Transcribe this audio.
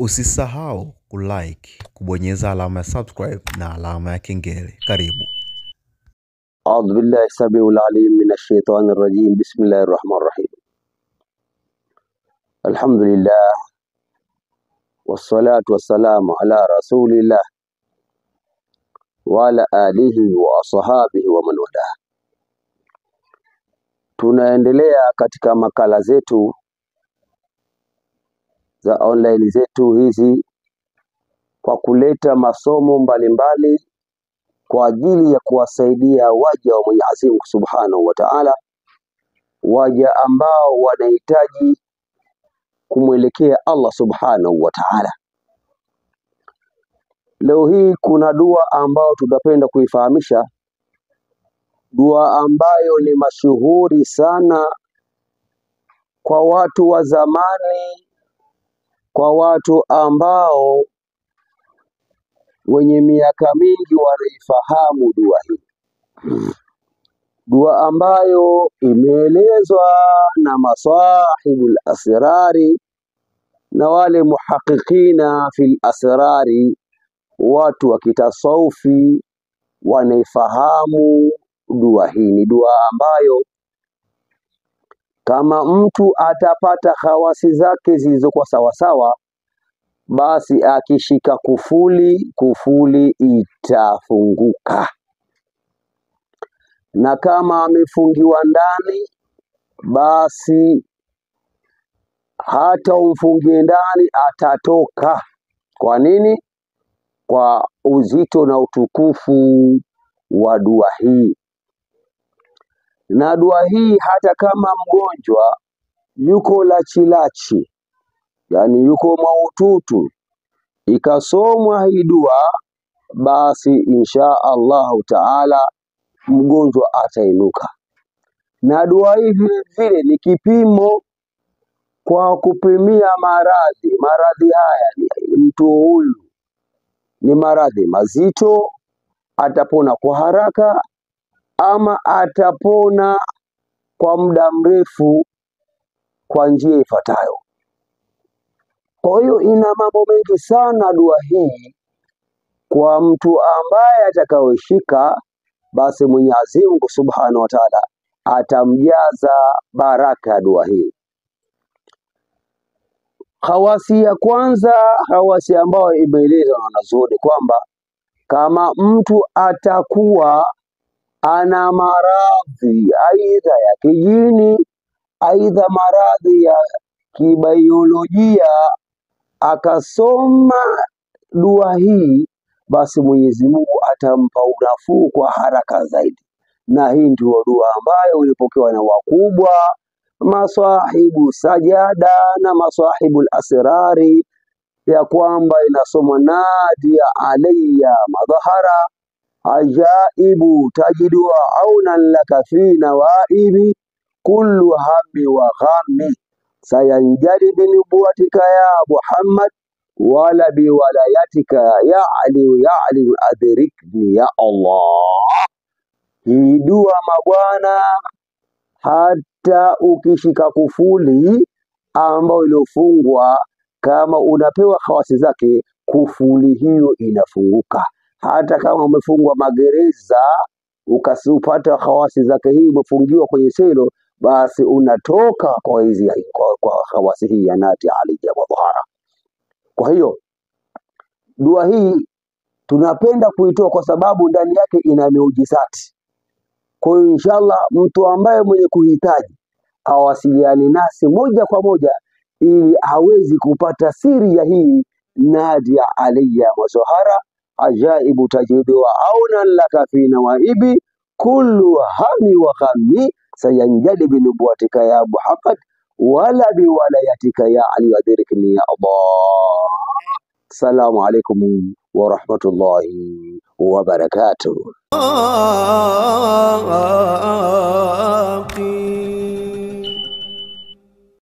Usisahau kulike, kubonyeza alama ya subscribe na alama ya kengele. Karibu. أعوذ بالله السميع العليم من الشيطان الرجيم. بسم الله الرحمن الرحيم. الحمد لله والصلاة والسلام على رسول الله وعلى آله وأصحابه ومن والاه. Tunaendelea katika makala zetu za online zetu hizi kwa kuleta masomo mbalimbali kwa ajili ya kuwasaidia waja wa Mwenyezi Mungu Subhanahu wa Ta'ala, waja ambao wanahitaji kumwelekea Allah Subhanahu wa Ta'ala. Leo hii kuna dua ambayo tutapenda kuifahamisha, dua ambayo ni mashuhuri sana kwa watu wa zamani, kwa watu ambao wenye miaka mingi wanaifahamu dua hii. Dua ambayo imeelezwa na masahibul asrari na wale muhaqiqina fil asrari, watu wa kitasawufi wanaifahamu dua hii. Ni dua ambayo kama mtu atapata khawasi zake zilizokuwa sawasawa, basi akishika kufuli itafunguka, na kama amefungiwa ndani, basi hata umfungie ndani atatoka. Kwa nini? Kwa uzito na utukufu wa dua hii. Na dua hii hata kama mgonjwa yuko lachilachi, yani yuko maututu, ikasomwa hii dua, basi insha Allahu Taala mgonjwa atainuka. Na dua hii vile vile ni kipimo kwa kupimia maradhi haya. Mtu huyu ni maradhi mazito, atapona kwa haraka ama atapona kwa muda mrefu kwa njia ifuatayo. Kwa hiyo ina mambo mengi sana dua hii. Kwa mtu ambaye atakaoshika, basi Mwenyezi Mungu Subhanahu wa Ta'ala atamjaza baraka ya dua hii. Khawasi ya kwanza, khawasi ambayo imeelezwa na wanazuoni kwamba kama mtu atakuwa ana maradhi aidha ya kijini, aidha maradhi ya kibiolojia, akasoma dua hii, basi Mwenyezi Mungu atampa unafuu kwa haraka zaidi. Na hii ndio dua ambayo ilipokewa na wakubwa, masahibu sajada na masahibul asrari, ya kwamba inasomwa nadia alayya madhahara ajaibu tajidu aunan laka fi nawaibi kullu hammi wa ghammi sayanjali bi nubuwatika ya Muhammad wala bi walayatika ya Ali adrikni ya Allah. Hii dua mabwana, hata ukishika kufuli ambayo iliyofungwa, kama unapewa khawasi zake, kufuli hiyo inafunguka. Hata kama umefungwa magereza, ukasipata khawasi zake, hii umefungiwa kwenye selo, basi unatoka kwa hizi kwa khawasi hii ya nati alayya madhahara. Kwa hiyo dua hii tunapenda kuitoa kwa sababu ndani yake ina miujizati. Kwa hiyo inshallah mtu ambaye mwenye kuhitaji awasiliane nasi moja kwa moja ili awezi kupata siri ya hii nadia alayya madhahara ajaibu tajidu aunan laka fi nawaibi kullu hami wa ghammi sayanjali bi nubuwatika ya Muhammad wala bi walayatika ya Ali adrikni ya Allah. Assalamu alaikum wa rahmatullahi wa barakatuh.